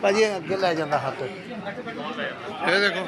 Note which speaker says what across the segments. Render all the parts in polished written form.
Speaker 1: ਭਾਜੀ ਅੱਗੇ ਲੈ ਜਾਂਦਾ ਹੱਥ
Speaker 2: ਇਹ ਦੇਖੋ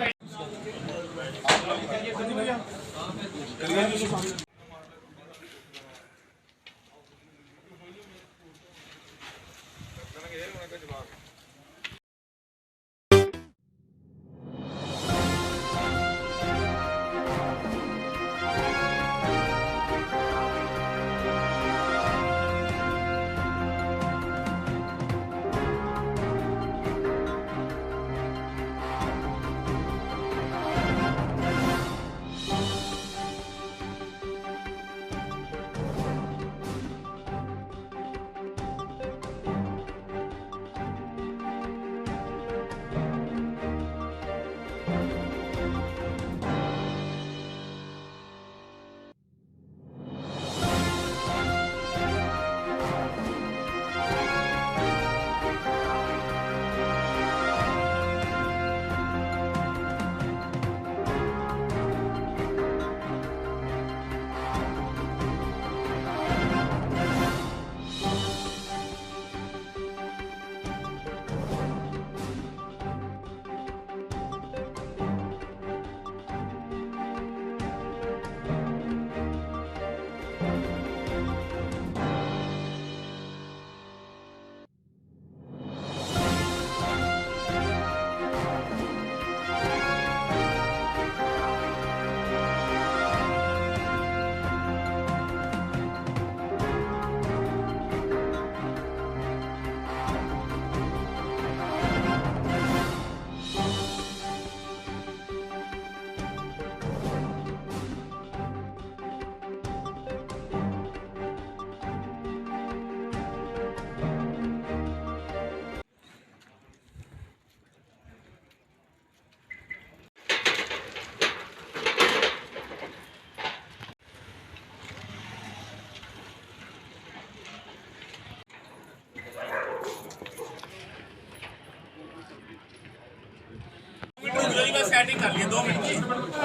Speaker 3: सेटिंग कर लिए 2 मिनट की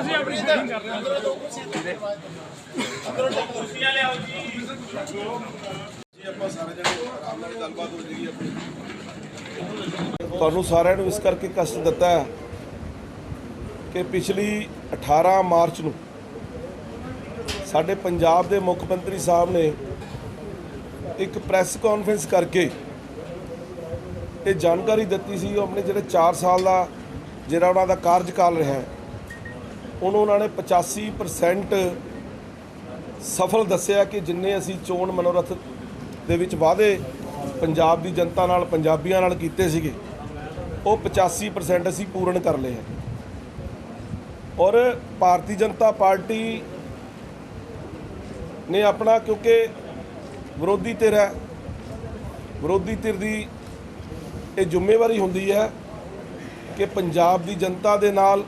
Speaker 3: ਅਸੀਂ ਆਪਣੀ ਸੈਟਿੰਗ ਕਰ ਰਹੇ ਹਾਂ ਅੰਦਰੋਂ 2 ਕੁਰਸੀਆਂ ਲੈ ਆਓ ਜੀ ਆਪਾਂ ਸਾਰੇ ਜਣੇ ਆਰਾਮ ਨਾਲ ਗੱਲਬਾਤ ਹੋ ਜੇਗੀ ਆਪਣੀ
Speaker 2: ਤੁਹਾਨੂੰ ਸਾਰਿਆਂ ਨੂੰ ਇਸ ਕਰਕੇ ਕਸ਼ਟ ਦਿੱਤਾ ਹੈ ਕਿ ਪਿਛਲੀ 18 ਮਾਰਚ ਨੂੰ ਸਾਡੇ ਪੰਜਾਬ ਦੇ ਮੁੱਖ ਮੰਤਰੀ ਸਾਹਿਬ ਨੇ ਇੱਕ ਪ੍ਰੈਸ ਕਾਨਫਰੰਸ ਕਰਕੇ ਇਹ ਜਾਣਕਾਰੀ ਦਿੱਤੀ ਸੀ ਉਹ ਆਪਣੇ ਜਿਹੜੇ 4 ਸਾਲ ਦਾ ਜਿਹੜਾ ਉਹਨਾਂ ਦਾ ਕਾਰਜਕਾਲ ਰਿਹਾ ਉਹਨੂੰ ਉਹਨਾਂ ਨੇ 85% ਸਫਲ ਦੱਸਿਆ ਕਿ ਜਿੰਨੇ ਅਸੀਂ ਚੋਣ ਮਨੋਰਥ ਦੇ ਵਿੱਚ ਵਾਅਦੇ ਪੰਜਾਬ ਦੀ ਜਨਤਾ ਨਾਲ ਪੰਜਾਬੀਆਂ ਨਾਲ ਕੀਤੇ ਸੀਗੇ ਉਹ 85% ਅਸੀਂ ਪੂਰਨ ਕਰ ਲਏ ਹੈ ਔਰ ਭਾਰਤੀ ਜਨਤਾ ਪਾਰਟੀ ਨੇ ਆਪਣਾ ਕਿਉਂਕਿ ਵਿਰੋਧੀ ਧਿਰ ਹੈ ਵਿਰੋਧੀ ਧਿਰ ਦੀ ਇਹ ਜ਼ਿੰਮੇਵਾਰੀ ਹੁੰਦੀ ਹੈ ਕਿ ਪੰਜਾਬ ਦੀ ਜਨਤਾ ਦੇ ਨਾਲ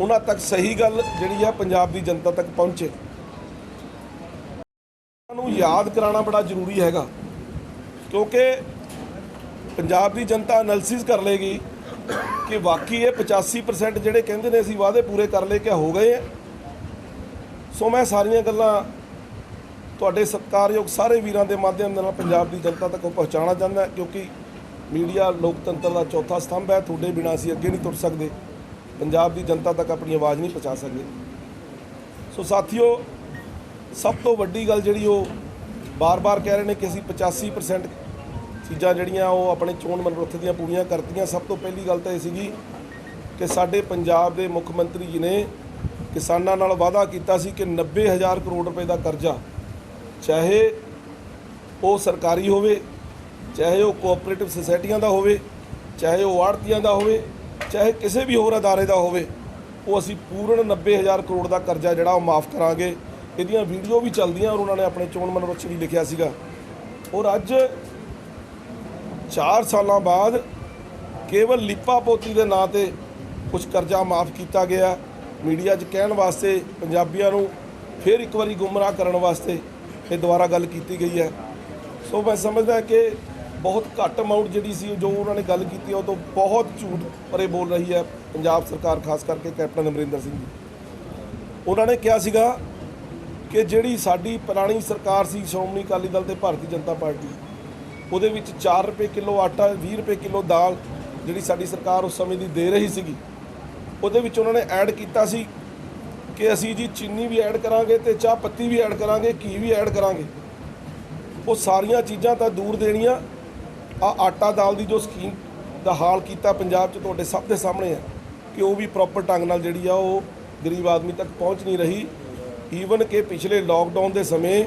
Speaker 2: ਉਹਨਾਂ ਤੱਕ ਸਹੀ ਗੱਲ ਜਿਹੜੀ ਆ ਪੰਜਾਬ ਦੀ ਜਨਤਾ ਤੱਕ ਪਹੁੰਚੇ ਨੂੰ ਯਾਦ ਕਰਾਉਣਾ ਬੜਾ ਜ਼ਰੂਰੀ ਹੈਗਾ ਕਿਉਂਕਿ ਪੰਜਾਬ ਦੀ ਜਨਤਾ ਐਨਾਲਿਸਿਸ ਕਰ ਲੇਗੀ ਕਿ ਵਾਕਈ ਇਹ 85% ਜਿਹੜੇ ਕਹਿੰਦੇ ਨੇ ਅਸੀਂ ਵਾਅਦੇ ਪੂਰੇ ਕਰ ਲਏ ਕਿ ਹੋ ਗਏ ਆ ਸੋ ਮੈਂ ਸਾਰੀਆਂ ਗੱਲਾਂ ਤੁਹਾਡੇ ਸਤਿਕਾਰਯੋਗ ਸਾਰੇ ਵੀਰਾਂ ਦੇ ਮਾਧਿਅਮ ਨਾਲ ਪੰਜਾਬ ਦੀ ਜਨਤਾ ਤੱਕ ਪਹੁੰਚਾਉਣਾ ਚਾਹੁੰਦਾ ਕਿਉਂਕਿ मीडिया लोकतंत्र का चौथा स्तंभ है थोड़े बिना असीं अगे नहीं तुर सकते पंजाब की जनता तक अपनी आवाज़ नहीं पहुँचा सकते सो साथियों सब तो वड्डी गल जिहड़ी वो बार बार कह रहे हैं कि असीं 85% चीज़ां जिहड़ियां वो अपने चोण मनोरथ दियां पूरीआं करतीआं सब तो पहली गल तो यह सीगी कि साडे पंजाब के मुख मंत्री जी ने किसानां नाल वादा कीता सी कि 90,000 करोड़ रुपए का करजा चाहे वो सरकारी होवे चाहे वो कोऑपरेटिव सोसाइटियां का होवे चाहे वो आड़तियां का होवे चाहे किसी भी होर अदारे का होवे वो असी पूर्ण 90,000 करोड़ का करजा जिहड़ा माफ़ करांगे इहदियां वीडियो भी चलदियां और उन्होंने अपने चोण मनोरथ भी लिखिया सीगा और अज 4 सालों बाद केवल लिपा पोती के नाँ ते कुछ करजा माफ़ किया गया मीडिया कहण वास्ते पंजाबियों नूं फिर एक बारी गुमराह करने वास्ते ये दोबारा गल की गई है सो मैं समझदा कि बहुत घट अमाउंट जी जो उन्होंने गल की तो बहुत झूठ परे बोल रही है पंजाब सरकार खास करके कैप्टन अमरिंदर सिंह जी उन्होंने कहा सीगा कि जिहड़ी साडी पुरानी सरकार सी श्रोमणी अकाली दल ते भारतीय जनता पार्टी ਉਹਦੇ ਵਿੱਚ 4 ਰੁਪਏ ਕਿਲੋ ਆਟਾ 20 ਰੁਪਏ ਕਿਲੋ ਦਾਲ ਜਿਹੜੀ ਸਾਡੀ ਸਰਕਾਰ ਉਸ ਸਮੇਂ ਦੀ ਦੇ ਰਹੀ ਸੀਗੀ, ਉਹਦੇ ਵਿੱਚ ਉਹਨਾਂ ਨੇ ਐਡ ਕੀਤਾ ਸੀ ਕਿ ਅਸੀਂ ਜੀ ਚੀਨੀ ਵੀ ਐਡ ਕਰਾਂਗੇ ਤੇ ਚਾਹ ਪੱਤੀ ਵੀ ਐਡ ਕਰਾਂਗੇ, ਘੀ ਵੀ ਐਡ ਕਰਾਂਗੇ। ਉਹ ਸਾਰੀਆਂ ਚੀਜ਼ਾਂ ਤਾਂ ਦੂਰ ਦੇਣੀਆਂ, ਆਟਾ ਦਾਲ ਦੀ ਜੋ ਸਕੀਮ ਦਾ ਹਾਲ ਕੀਤਾ ਪੰਜਾਬ 'ਚ ਤੁਹਾਡੇ ਸਭ ਦੇ ਸਾਹਮਣੇ ਹੈ ਕਿ ਉਹ ਵੀ ਪ੍ਰੋਪਰ ਢੰਗ ਨਾਲ ਜਿਹੜੀ ਆ ਉਹ ਗਰੀਬ ਆਦਮੀ ਤੱਕ ਪਹੁੰਚ ਨਹੀਂ ਰਹੀ। ਈਵਨ ਕਿ ਪਿਛਲੇ ਲੋਕਡਾਊਨ ਦੇ ਸਮੇਂ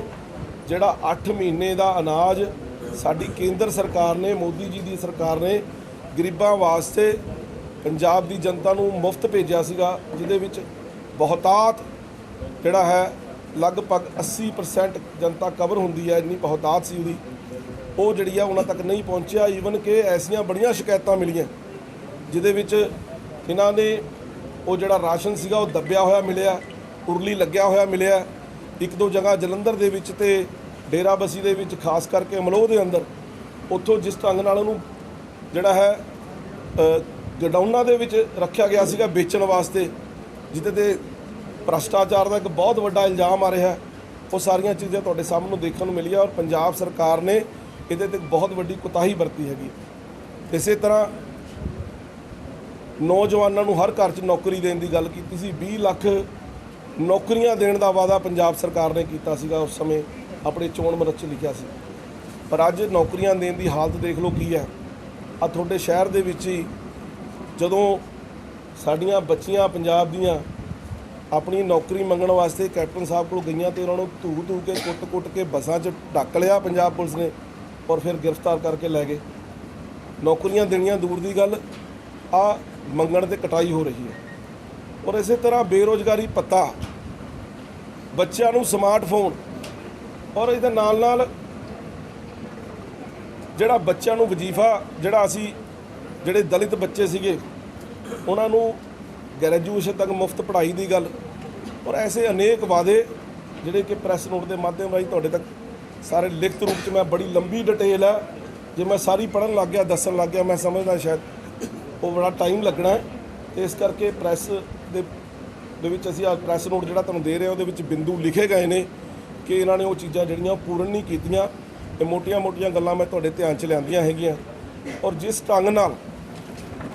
Speaker 2: ਜਿਹੜਾ 8 ਮਹੀਨੇ ਦਾ ਅਨਾਜ ਸਾਡੀ ਕੇਂਦਰ ਸਰਕਾਰ ਨੇ, ਮੋਦੀ ਜੀ ਦੀ ਸਰਕਾਰ ਨੇ ਗਰੀਬਾਂ ਵਾਸਤੇ ਪੰਜਾਬ ਦੀ ਜਨਤਾ ਨੂੰ ਮੁਫਤ ਭੇਜਿਆ ਸੀਗਾ, ਜਿਹਦੇ ਵਿੱਚ ਬਹੁਤਾਤ ਜਿਹੜਾ ਹੈ ਲਗਭਗ 80% ਜਨਤਾ ਕਵਰ ਹੁੰਦੀ ਹੈ, ਇੰਨੀ ਬਹੁਤਾਤ ਸੀ ਉਹਦੀ, ਉਹ ਜਿਹੜੀ ਆ ਉਹਨਾਂ ਤੱਕ ਨਹੀਂ ਪਹੁੰਚਿਆ। ਈਵਨ ਕਿ ਐਸੀਆਂ ਬੜੀਆਂ ਸ਼ਿਕਾਇਤਾਂ ਮਿਲੀਆਂ ਜਿਹਦੇ ਵਿੱਚ ਇਹਨਾਂ ਨੇ ਉਹ ਜਿਹੜਾ ਰਾਸ਼ਨ ਸੀਗਾ ਉਹ ਦੱਬਿਆ ਹੋਇਆ ਮਿਲਿਆ, ਉਰਲੀ ਲੱਗਿਆ ਹੋਇਆ ਮਿਲਿਆ। ਇੱਕ ਦੋ ਜਗ੍ਹਾ ਜਲੰਧਰ ਦੇ ਵਿੱਚ ਤੇ ਡੇਰਾਬੱਸੀ ਦੇ ਵਿੱਚ, ਖਾਸ ਕਰਕੇ ਅਮਲੋਹ ਦੇ ਅੰਦਰ, ਉੱਥੋਂ ਜਿਸ ਢੰਗ ਨਾਲ ਉਹਨੂੰ ਜਿਹੜਾ ਹੈ ਗਡਾਊਨਾਂ ਦੇ ਵਿੱਚ ਰੱਖਿਆ ਗਿਆ ਸੀਗਾ ਵੇਚਣ ਵਾਸਤੇ, ਜਿਹਦੇ ਤੇ ਭ੍ਰਸ਼ਟਾਚਾਰ ਦਾ ਇੱਕ ਬਹੁਤ ਵੱਡਾ ਇਲਜ਼ਾਮ ਆ ਰਿਹਾ, ਉਹ ਸਾਰੀਆਂ ਚੀਜ਼ਾਂ ਤੁਹਾਡੇ ਸਾਹਮਣੇ ਦੇਖਣ ਨੂੰ ਮਿਲੀਆਂ ਔਰ ਪੰਜਾਬ ਸਰਕਾਰ ਨੇ ਇਹਦੇ ਤੇ ਬਹੁਤ ਵੱਡੀ ਕੁਤਾਹੀ ਵਰਤੀ ਹੈਗੀ। ਇਸੇ ਤਰ੍ਹਾਂ ਨੌਜਵਾਨਾਂ ਨੂੰ ਹਰ ਘਰ 'ਚ ਨੌਕਰੀ ਦੇਣ ਦੀ ਗੱਲ ਕੀਤੀ ਸੀ, 20 ਲੱਖ ਨੌਕਰੀਆਂ ਦੇਣ ਦਾ ਵਾਅਦਾ ਪੰਜਾਬ ਸਰਕਾਰ ਨੇ ਕੀਤਾ ਸੀਗਾ, ਉਸ ਸਮੇਂ ਆਪਣੇ ਚੋਣ ਮਨਚ 'ਚ ਲਿਖਿਆ ਸੀ। ਪਰ ਅੱਜ ਨੌਕਰੀਆਂ ਦੇਣ ਦੀ ਹਾਲਤ ਦੇਖ ਲਓ ਕੀ ਹੈ। ਆ ਤੁਹਾਡੇ ਸ਼ਹਿਰ ਦੇ ਵਿੱਚ ਹੀ ਜਦੋਂ ਸਾਡੀਆਂ ਬੱਚੀਆਂ ਪੰਜਾਬ ਦੀਆਂ ਆਪਣੀ ਨੌਕਰੀ ਮੰਗਣ ਵਾਸਤੇ ਕੈਪਟਨ ਸਾਹਿਬ ਕੋਲ ਗਈਆਂ ਤੇ ਉਹਨਾਂ ਨੂੰ ਧੂ ਕੇ ਕੁੱਟ ਕੇ ਬੱਸਾਂ 'ਚ ਢੱਕ ਲਿਆ ਪੰਜਾਬ ਪੁਲਿਸ ਨੇ ਔਰ ਫਿਰ ਗ੍ਰਿਫਤਾਰ ਕਰਕੇ ਲੈ ਗਏ। ਨੌਕਰੀਆਂ ਦੇਣੀਆਂ ਦੂਰ ਦੀ ਗੱਲ, ਆ ਮੰਗਣ ਤੇ ਕਟਾਈ ਹੋ ਰਹੀ ਹੈ। ਔਰ ਇਸੇ ਤਰ੍ਹਾਂ ਬੇਰੁਜ਼ਗਾਰੀ ਭੱਤਾ, ਬੱਚਿਆਂ ਨੂੰ ਸਮਾਰਟਫੋਨ, ਔਰ ਇਹਦੇ ਨਾਲ ਨਾਲ ਜਿਹੜਾ ਬੱਚਿਆਂ ਨੂੰ ਵਜ਼ੀਫਾ, ਜਿਹੜਾ ਅਸੀਂ ਜਿਹੜੇ ਦਲਿਤ ਬੱਚੇ ਸੀਗੇ ਉਹਨਾਂ ਨੂੰ ਗ੍ਰੈਜੂਏਸ਼ਨ ਤੱਕ ਮੁਫਤ ਪੜ੍ਹਾਈ ਦੀ ਗੱਲ, ਔਰ ਐਸੇ ਅਨੇਕ ਵਾਅਦੇ ਜਿਹੜੇ ਕਿ ਪ੍ਰੈਸ ਨੋਟ ਦੇ ਮਾਧਿਅਮ ਰਾਹੀਂ ਤੁਹਾਡੇ ਤੱਕ ਸਾਰੇ ਲਿਖਤ ਰੂਪ 'ਚ, ਮੈਂ ਬੜੀ ਲੰਬੀ ਡਿਟੇਲ ਹੈ, ਜੇ ਮੈਂ ਸਾਰੀ ਪੜ੍ਹਨ ਲੱਗ ਗਿਆ, ਦੱਸਣ ਲੱਗ ਗਿਆ, ਮੈਂ ਸਮਝਦਾ ਸ਼ਾਇਦ ਉਹ ਬੜਾ ਟਾਈਮ ਲੱਗਣਾ ਹੈ। ਤੇ ਇਸ ਕਰਕੇ ਪ੍ਰੈਸ ਦੇ ਵਿੱਚ ਅਸੀਂ ਅੱਜ ਪ੍ਰੈਸ ਨੋਟ ਜਿਹੜਾ ਤੁਹਾਨੂੰ ਦੇ ਰਹੇ ਹਾਂ ਉਹਦੇ ਵਿੱਚ ਬਿੰਦੂ ਲਿਖੇ ਗਏ ਨੇ ਕਿ ਇਹਨਾਂ ਨੇ ਉਹ ਚੀਜ਼ਾਂ ਜਿਹੜੀਆਂ ਪੂਰਨ ਨਹੀਂ ਕੀਤੀਆਂ। ਤੇ ਮੋਟੀਆਂ-ਮੋਟੀਆਂ ਗੱਲਾਂ ਮੈਂ ਤੁਹਾਡੇ ਧਿਆਨ 'ਚ ਲਿਆਂਦੀਆਂ ਹੈਗੀਆਂ। ਔਰ ਜਿਸ ਢੰਗ ਨਾਲ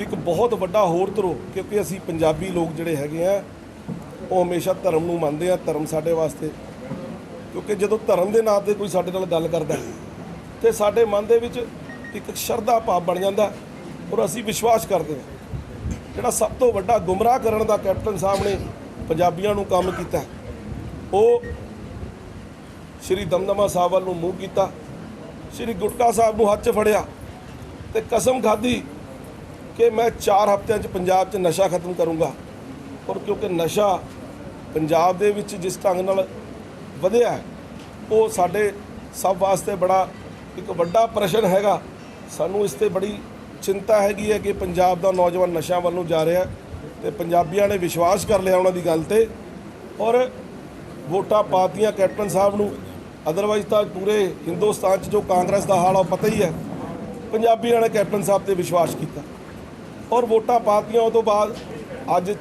Speaker 2: ਇੱਕ ਬਹੁਤ ਵੱਡਾ ਹੋਰ ਧਰੋ, ਕਿਉਂਕਿ ਅਸੀਂ ਪੰਜਾਬੀ ਲੋਕ ਜਿਹੜੇ ਹੈਗੇ ਆ ਉਹ ਹਮੇਸ਼ਾ ਧਰਮ ਨੂੰ ਮੰਨਦੇ ਆ। ਧਰਮ ਸਾਡੇ ਵਾਸਤੇ, ਕਿਉਂਕਿ ਜਦੋਂ ਧਰਮ ਦੇ ਨਾਂ 'ਤੇ ਕੋਈ ਸਾਡੇ ਨਾਲ ਗੱਲ ਕਰਦਾ ਤੇ ਸਾਡੇ ਮਨ ਦੇ ਵਿੱਚ ਇੱਕ ਸ਼ਰਧਾ ਭਾਵ ਬਣ ਜਾਂਦਾ ਔਰ ਅਸੀਂ ਵਿਸ਼ਵਾਸ ਕਰਦੇ ਹਾਂ। ਜਿਹੜਾ ਸਭ ਤੋਂ ਵੱਡਾ ਗੁੰਮਰਾਹ ਕਰਨ ਦਾ ਕੈਪਟਨ ਸਾਹਿਬ ਨੇ ਪੰਜਾਬੀਆਂ ਨੂੰ ਕੰਮ ਕੀਤਾ, ਉਹ ਸ਼੍ਰੀ ਦਮਦਮਾ ਸਾਹਿਬ ਵੱਲ ਨੂੰ ਮੂੰਹ ਕੀਤਾ, ਸ਼੍ਰੀ ਗੁਟਕਾ ਸਾਹਿਬ ਨੂੰ ਹੱਥ 'ਚ ਫੜਿਆ ਤੇ ਕਸਮ ਖਾਧੀ ਕਿ ਮੈਂ 4 ਹਫ਼ਤਿਆਂ 'ਚ ਪੰਜਾਬ 'ਚ ਨਸ਼ਾ ਖਤਮ ਕਰੂੰਗਾ। ਔਰ ਕਿਉਂਕਿ ਨਸ਼ਾ ਪੰਜਾਬ ਦੇ ਵਿੱਚ ਜਿਸ ਢੰਗ ਨਾਲ ਵਧਿਆ, ਉਹ ਸਾਡੇ ਸਭ ਵਾਸਤੇ ਬੜਾ ਇੱਕ ਵੱਡਾ ਪ੍ਰਸ਼ਨ ਹੈਗਾ। ਸਾਨੂੰ ਇਸ 'ਤੇ ਬੜੀ ਚਿੰਤਾ ਹੈਗੀ ਹੈ ਕਿ ਪੰਜਾਬ ਦਾ ਨੌਜਵਾਨ ਨਸ਼ਿਆਂ ਵੱਲ ਨੂੰ ਜਾ ਰਿਹਾ ਤੇ ਪੰਜਾਬੀਆਂ ਨੇ ਵਿਸ਼ਵਾਸ ਕਰ ਲਿਆ ਉਹਨਾਂ ਦੀ ਗੱਲ 'ਤੇ ਔਰ ਵੋਟਾਂ ਪਾਤੀਆਂ ਕੈਪਟਨ ਸਾਹਿਬ ਨੂੰ। ਅਦਰਵਾਈਜ਼ ਤਾਂ ਪੂਰੇ ਹਿੰਦੁਸਤਾਨ 'ਚ ਜੋ ਕਾਂਗਰਸ ਦਾ ਹਾਲ ਆ ਉਹ ਪਤਾ ਹੀ ਹੈ। ਪੰਜਾਬੀਆਂ ਨੇ ਕੈਪਟਨ ਸਾਹਿਬ 'ਤੇ ਵਿਸ਼ਵਾਸ ਕੀਤਾ ਔਰ ਵੋਟਾਂ ਪਾਤੀਆਂ। ਉਹ ਤੋਂ ਬਾਅਦ ਅੱਜ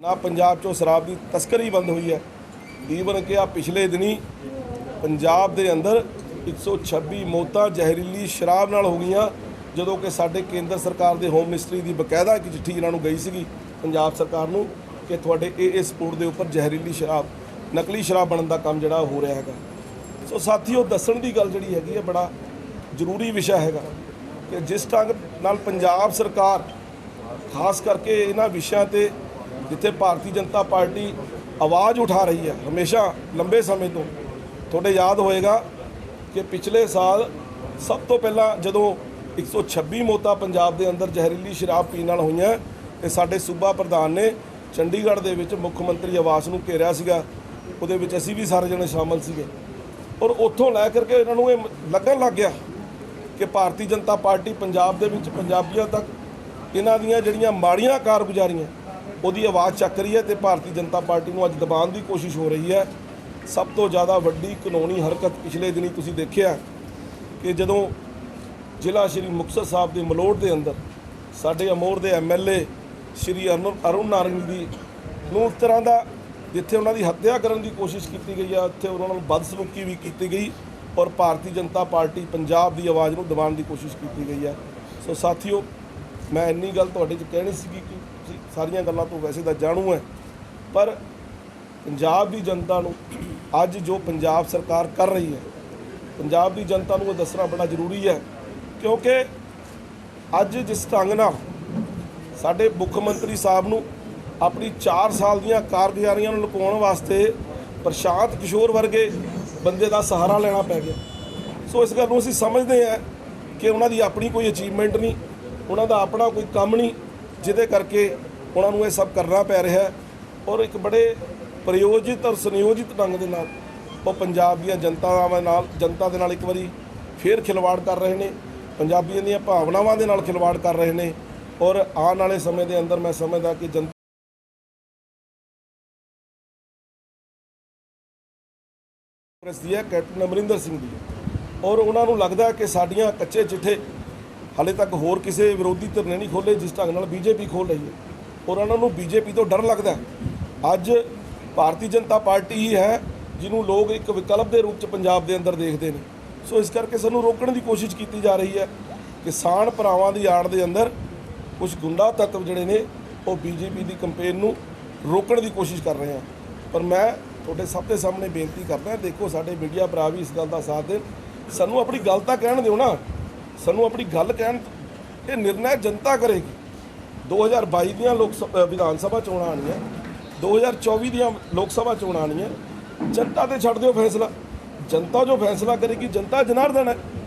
Speaker 2: ਨਾ ਪੰਜਾਬ 'ਚੋਂ ਸ਼ਰਾਬ ਦੀ ਤਸਕਰੀ ਬੰਦ ਹੋਈ ਹੈ। ਈਵਨ ਕਿ ਆ ਪਿਛਲੇ ਦਿਨੀ ਪੰਜਾਬ ਦੇ ਅੰਦਰ 126 ਮੌਤਾਂ ਜ਼ਹਿਰੀਲੀ ਸ਼ਰਾਬ ਨਾਲ ਹੋ ਗਈਆਂ, ਜਦੋਂ ਕਿ ਸਾਡੇ ਕੇਂਦਰ ਸਰਕਾਰ ਦੇ ਹੋਮ ਮਿਨਿਸਟਰੀ ਦੀ ਬਕਾਇਦਾ ਇੱਕ ਚਿੱਠੀ ਇਹਨਾਂ ਨੂੰ ਗਈ ਸੀਗੀ ਪੰਜਾਬ ਸਰਕਾਰ ਨੂੰ ਕਿ ਤੁਹਾਡੇ ਇਹ ਸਪੋਰਟ ਦੇ ਉੱਪਰ ਜ਼ਹਿਰੀਲੀ ਸ਼ਰਾਬ, ਨਕਲੀ ਸ਼ਰਾਬ ਬਣਨ ਦਾ ਕੰਮ ਜਿਹੜਾ ਹੋ ਰਿਹਾ ਹੈਗਾ। ਸੋ ਸਾਥੀਓ, ਦੱਸਣ ਦੀ ਗੱਲ ਜਿਹੜੀ ਹੈਗੀ ਹੈ ਬੜਾ ਜ਼ਰੂਰੀ ਵਿਸ਼ਾ ਹੈਗਾ ਕਿ ਜਿਸ ਢੰਗ ਨਾਲ ਪੰਜਾਬ ਸਰਕਾਰ ਖਾਸ ਕਰਕੇ ਇਹਨਾਂ ਵਿਸ਼ਿਆਂ 'ਤੇ ਜਿੱਥੇ ਭਾਰਤੀ ਜਨਤਾ ਪਾਰਟੀ ਆਵਾਜ਼ ਉਠਾ ਰਹੀ ਹੈ ਹਮੇਸ਼ਾ ਲੰਬੇ ਸਮੇਂ ਤੋਂ। ਤੁਹਾਡੇ ਯਾਦ ਹੋਏਗਾ ਕਿ ਪਿਛਲੇ ਸਾਲ ਸਭ ਤੋਂ ਪਹਿਲਾਂ ਜਦੋਂ 126 ਮੌਤਾਂ ਪੰਜਾਬ ਦੇ ਅੰਦਰ ਜ਼ਹਿਰੀਲੀ ਸ਼ਰਾਬ ਪੀਣ ਨਾਲ ਹੋਈਆਂ ਤੇ ਸਾਡੇ ਸੂਬਾ ਪ੍ਰਧਾਨ ਨੇ ਚੰਡੀਗੜ੍ਹ ਦੇ ਵਿੱਚ ਮੁੱਖ ਮੰਤਰੀ ਆਵਾਸ ਨੂੰ ਘੇਰਿਆ ਸੀਗਾ, ਉਹਦੇ ਵਿੱਚ ਅਸੀਂ ਵੀ ਸਾਰੇ ਜਣੇ ਸ਼ਾਮਲ ਸੀਗੇ। ਔਰ ਉੱਥੋਂ ਲੈ ਕਰਕੇ ਇਹਨਾਂ ਨੂੰ ਇਹ ਲੱਗਣ ਲੱਗ ਗਿਆ ਕਿ ਭਾਰਤੀ ਜਨਤਾ ਪਾਰਟੀ ਪੰਜਾਬ ਦੇ ਵਿੱਚ ਪੰਜਾਬੀਆਂ ਤੱਕ ਇਹਨਾਂ ਦੀਆਂ ਜਿਹੜੀਆਂ ਮਾੜੀਆਂ ਕਾਰਗੁਜ਼ਾਰੀਆਂ ਉਹਦੀ ਆਵਾਜ਼ ਚੱਕ ਰਹੀ ਹੈ ਤੇ ਭਾਰਤੀ ਜਨਤਾ ਪਾਰਟੀ ਨੂੰ ਅੱਜ ਦਬਾਉਣ ਦੀ ਕੋਸ਼ਿਸ਼ ਹੋ ਰਹੀ ਹੈ। ਸਭ ਤੋਂ ਜ਼ਿਆਦਾ ਵੱਡੀ ਕਾਨੂੰਨੀ ਹਰਕਤ ਪਿਛਲੇ ਦਿਨੀ ਤੁਸੀਂ ਦੇਖਿਆ ਕਿ ਜਦੋਂ ਜ਼ਿਲ੍ਹਾ ਸ਼੍ਰੀ ਮੁਕਤਸਰ ਸਾਹਿਬ ਦੇ ਮਲੋਟ ਦੇ ਅੰਦਰ ਸਾਡੇ ਅਮੋਰ ਦੇ MLA ਸ਼੍ਰੀ ਅਰੁਣ ਨਾਰੰਗੀ ਦੀ ਨੂੰ ਇਸ ਤਰ੍ਹਾਂ ਦਾ ਜਿੱਥੇ ਉਹਨਾਂ ਦੀ ਹੱਤਿਆ ਕਰਨ ਦੀ ਕੋਸ਼ਿਸ਼ ਕੀਤੀ ਗਈ ਆ, ਉੱਥੇ ਉਹਨਾਂ ਨਾਲ ਬਦਸਲੂਕੀ ਵੀ ਕੀਤੀ ਗਈ ਔਰ ਭਾਰਤੀ ਜਨਤਾ ਪਾਰਟੀ ਪੰਜਾਬ ਦੀ ਆਵਾਜ਼ ਨੂੰ ਦਬਾਉਣ ਦੀ ਕੋਸ਼ਿਸ਼ ਕੀਤੀ ਗਈ ਹੈ। ਸੋ ਸਾਥੀਓ, ਮੈਂ ਇੰਨੀ ਗੱਲ ਤੁਹਾਡੇ 'ਚ ਕਹਿਣੀ ਸੀਗੀ ਕਿ ਤੁਸੀਂ ਸਾਰੀਆਂ ਗੱਲਾਂ ਤੋਂ ਵੈਸੇ ਤਾਂ ਜਾਣੂ ਹੈ, ਪਰ ਪੰਜਾਬ ਦੀ ਜਨਤਾ ਨੂੰ ਅੱਜ ਜੋ ਪੰਜਾਬ ਸਰਕਾਰ ਕਰ ਰਹੀ ਹੈ, ਪੰਜਾਬ ਦੀ ਜਨਤਾ ਨੂੰ ਇਹ ਦੱਸਣਾ ਬੜਾ ਜ਼ਰੂਰੀ ਹੈ, ਕਿਉਂਕਿ ਅੱਜ ਜਿਸ ਢੰਗ ਨਾਲ ਸਾਡੇ ਮੁੱਖ ਮੰਤਰੀ ਸਾਹਿਬ ਨੂੰ ਆਪਣੀ 4 ਸਾਲ ਦੀਆਂ ਕਾਰਗੁਜ਼ਾਰੀਆਂ ਨੂੰ ਲੁਕਾਉਣ ਵਾਸਤੇ ਪ੍ਰਸ਼ਾਂਤ ਕਿਸ਼ੋਰ ਵਰਗੇ ਬੰਦੇ ਦਾ ਸਹਾਰਾ ਲੈਣਾ ਪੈ ਗਿਆ। ਸੋ ਇਸ ਗੱਲ ਨੂੰ ਅਸੀਂ ਸਮਝਦੇ ਹਾਂ ਕਿ ਉਹਨਾਂ ਦੀ ਆਪਣੀ ਕੋਈ ਅਚੀਵਮੈਂਟ ਨਹੀਂ, ਉਹਨਾਂ ਦਾ ਆਪਣਾ ਕੋਈ ਕੰਮ ਨਹੀਂ, ਜਿਹਦੇ ਕਰਕੇ ਉਹਨਾਂ ਨੂੰ ਇਹ ਸਭ ਕਰਨਾ ਪੈ ਰਿਹਾ ਹੈ। ਔਰ ਇੱਕ ਬੜੇ ਪ੍ਰਯੋਜਿਤ ਔਰ ਸੰਯੋਜਿਤ ਢੰਗ ਦੇ ਨਾਲ ਉਹ ਪੰਜਾਬ ਦੀਆਂ ਜਨਤਾ ਦੇ ਨਾਲ ਇੱਕ ਵਾਰੀ ਫੇਰ ਖਿਲਵਾੜ ਕਰ ਰਹੇ ਨੇ, ਪੰਜਾਬੀਆਂ ਦੀਆਂ ਭਾਵਨਾਵਾਂ ਦੇ ਨਾਲ ਖਿਲਵਾੜ ਕਰ ਰਹੇ ਨੇ। ਔਰ ਆਉਣ ਵਾਲੇ ਸਮੇਂ ਦੇ ਅੰਦਰ ਮੈਂ ਸਮਝਦਾ ਕਿ ਕਾਂਗਰਸ ਦੀ ਹੈ, ਕੈਪਟਨ ਅਮਰਿੰਦਰ ਸਿੰਘ ਦੀ ਹੈ, ਔਰ ਉਹਨਾਂ ਨੂੰ ਲੱਗਦਾ ਕਿ ਸਾਡੀਆਂ ਕੱਚੇ ਚਿੱਠੇ ਹਾਲੇ ਤੱਕ ਹੋਰ ਕਿਸੇ ਵਿਰੋਧੀ ਧਿਰ ਨੇ ਨਹੀਂ ਖੋਲ੍ਹੇ ਜਿਸ ਢੰਗ ਨਾਲ ਬੀਜੇਪੀ ਖੋਲ੍ਹ ਰਹੀ ਹੈ। ਔਰ ਉਹਨਾਂ ਨੂੰ ਬੀਜੇਪੀ ਤੋਂ ਡਰ ਲੱਗਦਾ। ਅੱਜ ਭਾਰਤੀ ਜਨਤਾ ਪਾਰਟੀ ਹੀ ਹੈ ਜਿਹਨੂੰ ਲੋਕ ਇੱਕ ਵਿਕਲਪ ਦੇ ਰੂਪ 'ਚ ਪੰਜਾਬ ਦੇ ਅੰਦਰ ਦੇਖਦੇ ਨੇ। ਸੋ ਇਸ ਕਰਕੇ ਸਾਨੂੰ ਰੋਕਣ ਦੀ ਕੋਸ਼ਿਸ਼ ਕੀਤੀ ਜਾ ਰਹੀ ਹੈ। ਕਿਸਾਨ ਭਰਾਵਾਂ ਦੀ ਆੜ ਦੇ ਅੰਦਰ ਕੁਝ ਗੁੰਡਾ ਤੱਤਵ ਜਿਹੜੇ ਨੇ ਉਹ ਬੀਜੇਪੀ ਦੀ ਕੰਪੇਨ ਨੂੰ ਰੋਕਣ ਦੀ ਕੋਸ਼ਿਸ਼ ਕਰ ਰਹੇ ਹਨ। ਪਰ ਮੈਂ ਤੁਹਾਡੇ ਸਭ ਦੇ ਸਾਹਮਣੇ ਬੇਨਤੀ ਕਰਦਾ, ਦੇਖੋ ਸਾਡੇ ਮੀਡੀਆ ਭਰਾ ਵੀ ਇਸ ਗੱਲ ਦਾ ਸਾਥ ਦੇਣ, ਸਾਨੂੰ ਆਪਣੀ ਗੱਲ ਤਾਂ ਕਹਿਣ ਦਿਓ ਨਾ, ਸਾਨੂੰ ਆਪਣੀ ਗੱਲ ਕਹਿਣ। ਇਹ ਨਿਰਣੈ ਜਨਤਾ ਕਰੇਗੀ। 2022 ਦੀਆਂ ਵਿਧਾਨ ਸਭਾ ਚੋਣਾਂ ਆਉਣੀਆਂ, 2024 ਦੀਆਂ ਲੋਕ ਸਭਾ ਚੋਣਾਂ ਆਉਣੀਆਂ, ਜਨਤਾ ਤੇ ਛੱਡ ਦਿਓ ਫੈਸਲਾ। ਜਨਤਾ ਜੋ ਫੈਸਲਾ ਕਰੇਗੀ, ਜਨਤਾ ਜਨਾਰਦਨ ਹੈ।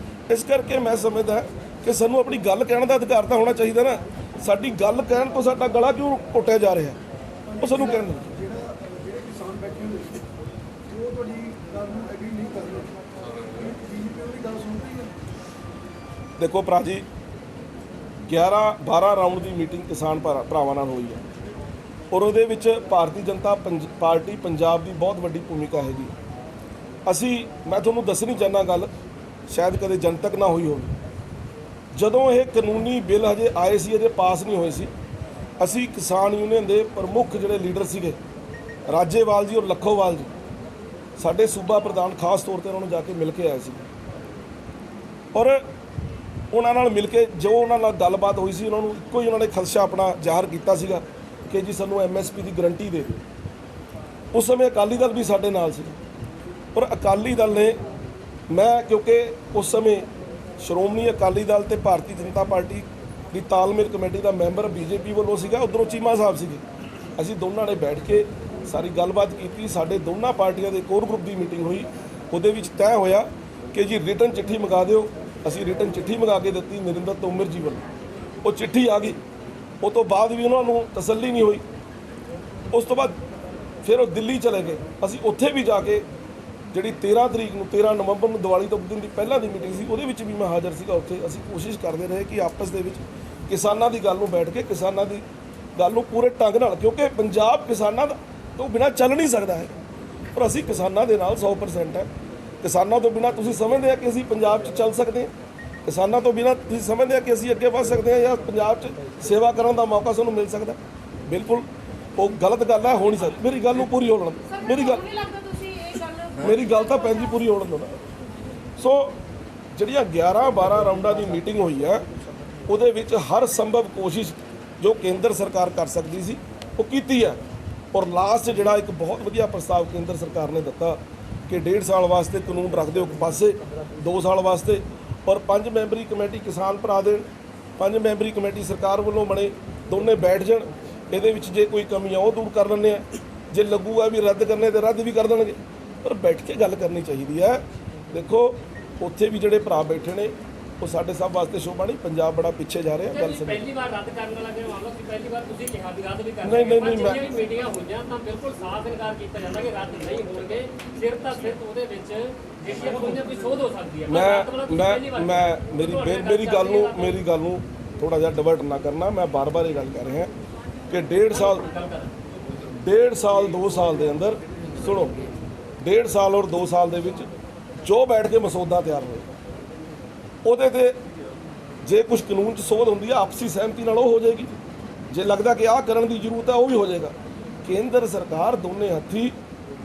Speaker 2: ਇਸ ਕਰਕੇ ਮੈਂ ਸਮਝਦਾ ਕਿ ਸਾਨੂੰ ਆਪਣੀ ਗੱਲ ਕਹਿਣ ਦਾ ਅਧਿਕਾਰ ਤਾਂ ਹੋਣਾ ਚਾਹੀਦਾ ਨਾ। ਸਾਡੀ ਗੱਲ ਕਹਿਣ ਤੋਂ ਸਾਡਾ ਗਲਾ ਕਿਉਂ ਘੁੱਟਿਆ ਜਾ ਰਿਹਾ, ਉਹ ਸਾਨੂੰ ਕਹਿਣ ਦਿਓ। ਦੇਖੋ ਭਰਾ ਜੀ, 11-12 ਰਾਊਂਡ ਦੀ ਮੀਟਿੰਗ ਕਿਸਾਨ ਭਰਾਵਾਂ ਨਾਲ ਹੋਈ ਹੈ ਔਰ ਉਹਦੇ ਵਿੱਚ ਭਾਰਤੀ ਜਨਤਾ ਪਾਰਟੀ ਪੰਜਾਬ ਦੀ ਬਹੁਤ ਵੱਡੀ ਭੂਮਿਕਾ ਹੈਗੀ। ਮੈਂ ਤੁਹਾਨੂੰ ਦੱਸਣੀ ਚਾਹੁੰਦਾ ਗੱਲ, ਸ਼ਾਇਦ ਕਦੇ ਜਨਤਕ ਨਾ ਹੋਈ ਹੋਵੇ। ਜਦੋਂ ਇਹ ਕਾਨੂੰਨੀ ਬਿੱਲ ਹਜੇ ਆਏ ਸੀ, ਅਜੇ ਪਾਸ ਨਹੀਂ ਹੋਏ ਸੀ, ਅਸੀਂ ਕਿਸਾਨ ਯੂਨੀਅਨ ਦੇ ਪ੍ਰਮੁੱਖ ਜਿਹੜੇ ਲੀਡਰ ਸੀਗੇ, ਰਾਜੇਵਾਲ ਜੀ ਔਰ ਲੱਖੋਵਾਲ ਜੀ, ਸਾਡੇ ਸੂਬਾ ਪ੍ਰਧਾਨ ਖਾਸ ਤੌਰ ਤੇ ਉਹਨਾਂ ਨੂੰ ਜਾ ਕੇ ਮਿਲ ਕੇ ਆਏ ਸੀ ਔਰ ਉਹਨਾਂ ਨਾਲ ਮਿਲ ਕੇ ਜੋ ਉਹਨਾਂ ਨਾਲ ਗੱਲਬਾਤ ਹੋਈ ਸੀ, ਉਹਨਾਂ ਨੂੰ ਇੱਕੋ ਹੀ ਉਹਨਾਂ ਨੇ ਖਦਸ਼ਾ ਆਪਣਾ ਜ਼ਾਹਰ ਕੀਤਾ ਸੀਗਾ ਕਿ ਜੀ ਸਾਨੂੰ MSP ਦੀ ਗਰੰਟੀ ਦੇ ਦਿਓ। ਉਸ ਸਮੇਂ ਅਕਾਲੀ ਦਲ ਵੀ ਸਾਡੇ ਨਾਲ ਸੀ ਔਰ ਅਕਾਲੀ ਦਲ ਨੇ, ਮੈਂ ਕਿਉਂਕਿ ਉਸ ਸਮੇਂ ਸ਼੍ਰੋਮਣੀ ਅਕਾਲੀ ਦਲ ਤੇ ਭਾਰਤੀ ਜਨਤਾ ਪਾਰਟੀ ਦੀ ਤਾਲਮੇਲ ਕਮੇਟੀ ਦਾ ਮੈਂਬਰ ਬੀਜੇਪੀ ਵੱਲੋਂ ਸੀਗਾ, ਉੱਧਰੋਂ ਚੀਮਾ ਸਾਹਿਬ ਸੀਗੇ। ਅਸੀਂ ਦੋਨਾਂ ਨੇ ਬੈਠ ਕੇ ਸਾਰੀ ਗੱਲਬਾਤ ਕੀਤੀ। ਸਾਡੇ ਦੋਨਾਂ ਪਾਰਟੀਆਂ ਦੇ ਕੋਰ ਗਰੁੱਪ ਦੀ ਮੀਟਿੰਗ ਹੋਈ। ਉਹਦੇ ਵਿੱਚ ਤੈਅ ਹੋਇਆ ਕਿ ਜੀ ਰਿਟਨ ਚਿੱਠੀ ਮੰਗਾ ਦਿਓ। ਅਸੀਂ ਰਿਟਨ ਚਿੱਠੀ ਮੰਗਾ ਕੇ ਦਿੱਤੀ ਨਰਿੰਦਰ ਤੋਮਰ ਜੀ ਵੱਲੋਂ। ਉਹ ਚਿੱਠੀ ਆ ਗਈ। ਉਹ ਤੋਂ ਬਾਅਦ ਵੀ ਉਹਨਾਂ ਨੂੰ ਤਸੱਲੀ ਨਹੀਂ ਹੋਈ। ਉਸ ਤੋਂ ਬਾਅਦ ਫਿਰ ਉਹ ਦਿੱਲੀ ਚਲੇ ਗਏ। ਅਸੀਂ ਉੱਥੇ ਵੀ ਜਾ ਕੇ ਜਿਹੜੀ 13 ਨਵੰਬਰ ਨੂੰ ਦੀਵਾਲੀ ਤੋਂ ਦਿਨ ਦੀ ਪਹਿਲਾਂ ਦੀ ਮੀਟਿੰਗ ਸੀ, ਉਹਦੇ ਵਿੱਚ ਵੀ ਮੈਂ ਹਾਜ਼ਰ ਸੀਗਾ। ਉੱਥੇ ਅਸੀਂ ਕੋਸ਼ਿਸ਼ ਕਰਦੇ ਰਹੇ ਕਿ ਆਪਸ ਦੇ ਵਿੱਚ ਕਿਸਾਨਾਂ ਦੀ ਗੱਲ ਨੂੰ ਬੈਠ ਕੇ ਕਿਸਾਨਾਂ ਦੀ ਗੱਲ ਨੂੰ ਪੂਰੇ ਢੰਗ ਨਾਲ, ਕਿਉਂਕਿ ਪੰਜਾਬ ਕਿਸਾਨਾਂ ਤੋਂ ਬਿਨਾਂ ਚੱਲ ਨਹੀਂ ਸਕਦਾ ਹੈ, ਪਰ ਅਸੀਂ ਕਿਸਾਨਾਂ ਦੇ ਨਾਲ 100% ਹੈ। ਕਿਸਾਨਾਂ ਤੋਂ ਬਿਨਾਂ ਤੁਸੀਂ ਸਮਝਦੇ ਆ ਕਿ ਅਸੀਂ ਪੰਜਾਬ 'ਚ ਚੱਲ ਸਕਦੇ ਹਾਂ? ਕਿਸਾਨਾਂ ਤੋਂ ਬਿਨਾਂ ਤੁਸੀਂ ਸਮਝਦੇ ਆ ਕਿ ਅਸੀਂ ਅੱਗੇ ਵੱਧ ਸਕਦੇ ਹਾਂ ਜਾਂ ਪੰਜਾਬ 'ਚ ਸੇਵਾ ਕਰਨ ਦਾ ਮੌਕਾ ਸਾਨੂੰ ਮਿਲ ਸਕਦਾ? ਬਿਲਕੁਲ ਉਹ ਗਲਤ ਗੱਲ ਹੈ, ਹੋ ਨਹੀਂ ਸਕਦੀ। ਮੇਰੀ ਗੱਲ ਨੂੰ ਪੂਰੀ ਹੋਣ ਦਿਓ। ਮੇਰੀ ਗੱਲ ਤਾਂ ਭੈਣ ਜੀ ਪੂਰੀ ਹੋਣ ਦਿਓ ਨਾ। ਸੋ ਜਿਹੜੀਆਂ 11-12 ਰਾਊਂਡਾਂ ਦੀ ਮੀਟਿੰਗ ਹੋਈ ਹੈ, ਉਹਦੇ ਵਿੱਚ ਹਰ ਸੰਭਵ ਕੋਸ਼ਿਸ਼ ਜੋ ਕੇਂਦਰ ਸਰਕਾਰ ਕਰ ਸਕਦੀ ਸੀ ਉਹ ਕੀਤੀ ਹੈ। ਔਰ ਲਾਸਟ ਜਿਹੜਾ ਇੱਕ ਬਹੁਤ ਵਧੀਆ ਪ੍ਰਸਤਾਵ ਕੇਂਦਰ ਸਰਕਾਰ ਨੇ ਦਿੱਤਾ ਕਿ 1.5 ਸਾਲ ਵਾਸਤੇ ਕਾਨੂੰਨ ਰੱਖ ਦਿਓ ਇੱਕ ਪਾਸੇ, 2 ਸਾਲ ਵਾਸਤੇ, ਔਰ 5 ਮੈਂਬਰੀ ਕਮੇਟੀ ਕਿਸਾਨ ਭਰਾ ਦੇਣ, 5 ਮੈਂਬਰੀ ਕਮੇਟੀ ਸਰਕਾਰ ਵੱਲੋਂ ਬਣੇ, ਦੋਨੇ ਬੈਠ ਜਾਣ। ਇਹਦੇ ਵਿੱਚ ਜੇ ਕੋਈ ਕਮੀਆਂ ਉਹ ਦੂਰ ਕਰ ਲੈਂਦੇ ਆ, ਜੇ ਲੱਗੂਗਾ ਵੀ ਰੱਦ ਕਰਨੇ ਤੇ ਰੱਦ ਵੀ ਕਰ ਦੇਣਗੇ, ਪਰ ਬੈਠ ਕੇ ਗੱਲ ਕਰਨੀ ਚਾਹੀਦੀ ਹੈ। ਦੇਖੋ ਉੱਥੇ ਵੀ ਜਿਹੜੇ ਭਰਾ ਬੈਠੇ ਨੇ ਉਹ ਸਾਡੇ ਸਭ ਵਾਸਤੇ ਸ਼ੋਭਾ ਨਹੀਂ। ਪੰਜਾਬ ਬੜਾ ਪਿੱਛੇ ਜਾ ਰਿਹਾ। ਗੱਲ ਸਮਝ
Speaker 4: ਪਹਿਲੀ ਵਾਰ ਰੱਦ ਕਰਨ ਵਾਲਾ ਜਿਹੜਾ ਮਾਮਲਾ ਸੀ, ਪਹਿਲੀ ਵਾਰ ਤੁਸੀਂ ਕਿਹਾ ਵੀ ਰੱਦ ਵੀ ਕਰ
Speaker 2: ਨਹੀਂ
Speaker 4: ਜਿਹੜੀਆਂ ਵੀ ਮੀਟਿੰਗਾਂ ਹੋਈਆਂ ਤਾਂ ਬਿਲਕੁਲ ਸਾਫ਼ ਇਨਕਾਰ ਕੀਤਾ ਜਾਂਦਾ ਕਿ ਰੱਦ ਨਹੀਂ ਹੋਣਗੇ। ਸਿਰਫ ਉਹਦੇ ਵਿੱਚ ਜਿਹੜੀਆਂ ਕੋਈ ਸੋਧ ਹੋ ਸਕਦੀ ਹੈ।
Speaker 2: ਮੇਰੀ ਗੱਲ ਨੂੰ ਥੋੜਾ ਜਿਹਾ ਡਿਵਰਟ ਨਾ ਕਰਨਾ। ਮੈਂ ਬਾਰ-ਬਾਰ ਇਹ ਗੱਲ ਕਰ ਰਿਹਾ ਕਿ 1.5 ਸਾਲ 2 ਸਾਲ ਦੇ ਅੰਦਰ, ਸੁਣੋ, 1.5 ਸਾਲ ਔਰ 2 ਸਾਲ ਦੇ ਵਿੱਚ ਜੋ ਬੈਠ ਕੇ ਮਸੌਦਾ ਤਿਆਰ ਹੋਇਆ, ਉਹਦੇ ਤੇ ਜੇ ਕੁਝ ਕਾਨੂੰਨ 'ਚ ਸੋਧ ਹੁੰਦੀ ਹੈ ਆਪਸੀ ਸਹਿਮਤੀ ਨਾਲ ਉਹ ਹੋ ਜਾਏਗੀ। ਜੇ ਲੱਗਦਾ ਕਿ ਆਹ ਕਰਨ ਦੀ ਜ਼ਰੂਰਤ ਹੈ ਉਹ ਵੀ ਹੋ ਜਾਏਗਾ। ਕੇਂਦਰ ਸਰਕਾਰ ਦੋਨੇ ਹੱਥੀ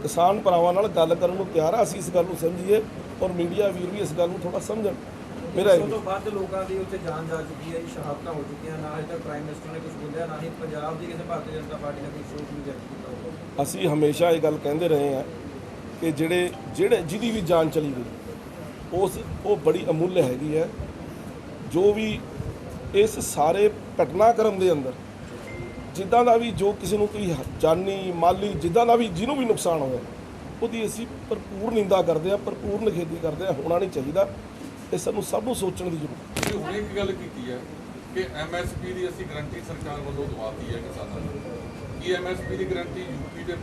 Speaker 2: ਕਿਸਾਨ ਭਰਾਵਾਂ ਨਾਲ ਗੱਲ ਕਰਨ ਨੂੰ ਤਿਆਰ ਆ। ਅਸੀਂ ਇਸ ਗੱਲ ਨੂੰ ਸਮਝੀਏ ਔਰ ਮੀਡੀਆ ਵੀਰ ਵੀ ਇਸ ਗੱਲ ਨੂੰ ਥੋੜਾ ਸਮਝਣ। ਮੇਰਾ
Speaker 5: ਉਸ ਤੋਂ ਬਾਅਦ ਲੋਕਾਂ ਦੀ ਉੱਥੇ ਜਾਨ ਜਾ ਚੁੱਕੀ ਹੈ ਜੀ, ਸ਼ਹਾਦਤਾਂ ਹੋ ਚੁੱਕੀਆਂ, ਨਾ ਅਜੇ ਤੱਕ ਪ੍ਰਾਈਮ ਮਿਨਿਸਟਰ ਨੇ ਕੁਝ ਬੋਲਿਆ, ਨਾ ਹੀ ਪੰਜਾਬ ਦੀ ਕਿਸੇ ਭਾਰਤੀ ਜਨਤਾ ਪਾਰਟੀ ਨੇ ਕੋਈ ਸੋਚ ਵੀ ਜਾਰੀ ਕੀਤਾ ਹੋਊਗਾ।
Speaker 2: ਅਸੀਂ ਹਮੇਸ਼ਾ ਇਹ ਗੱਲ ਕਹਿੰਦੇ ਰਹੇ ਹਾਂ ਕਿ ਜਿਹਦੀ ਵੀ ਜਾਨ ਚਲੀ ਗਈ ਉਹ ਬੜੀ ਅਮੁੱਲ ਹੈਗੀ ਹੈ। ਜੋ ਵੀ ਇਸ ਸਾਰੇ ਘਟਨਾਕ੍ਰਮ ਦੇ ਅੰਦਰ ਜਿੱਦਾਂ ਦਾ ਵੀ ਜੋ ਕਿਸੇ ਨੂੰ ਕੋਈ ਜਾਨੀ ਮਾਲੀ ਜਿੱਦਾਂ ਦਾ ਵੀ ਜਿਹਨੂੰ ਵੀ ਨੁਕਸਾਨ ਹੋਇਆ ਉਹਦੀ ਅਸੀਂ ਭਰਪੂਰ ਨਿੰਦਾ ਕਰਦੇ ਹਾਂ, ਭਰਪੂਰ ਨਿਖੇਧੀ ਕਰਦੇ ਹਾਂ। ਹੋਣਾ ਨਹੀਂ ਚਾਹੀਦਾ। ਇਹ ਸਾਨੂੰ ਸਭ ਨੂੰ ਸੋਚਣ ਦੀ ਜ਼ਰੂਰਤ ਹੈ।
Speaker 6: ਤੁਸੀਂ ਹੁਣੇ ਇੱਕ ਗੱਲ ਕੀਤੀ ਹੈ ਕਿ ਐਮਐਸਪੀ ਦੀ ਅਸੀਂ ਗਰੰਟੀ ਸਰਕਾਰ ਵੱਲੋਂ ਦਵਾਤੀ ਹੈ ਕਿਸਾਨਾਂ ਨੂੰ। ਕੀ ਐਮਐਸਪੀ ਦੀ ਗਰੰਟੀ ਯੂਪੀ ਦੇ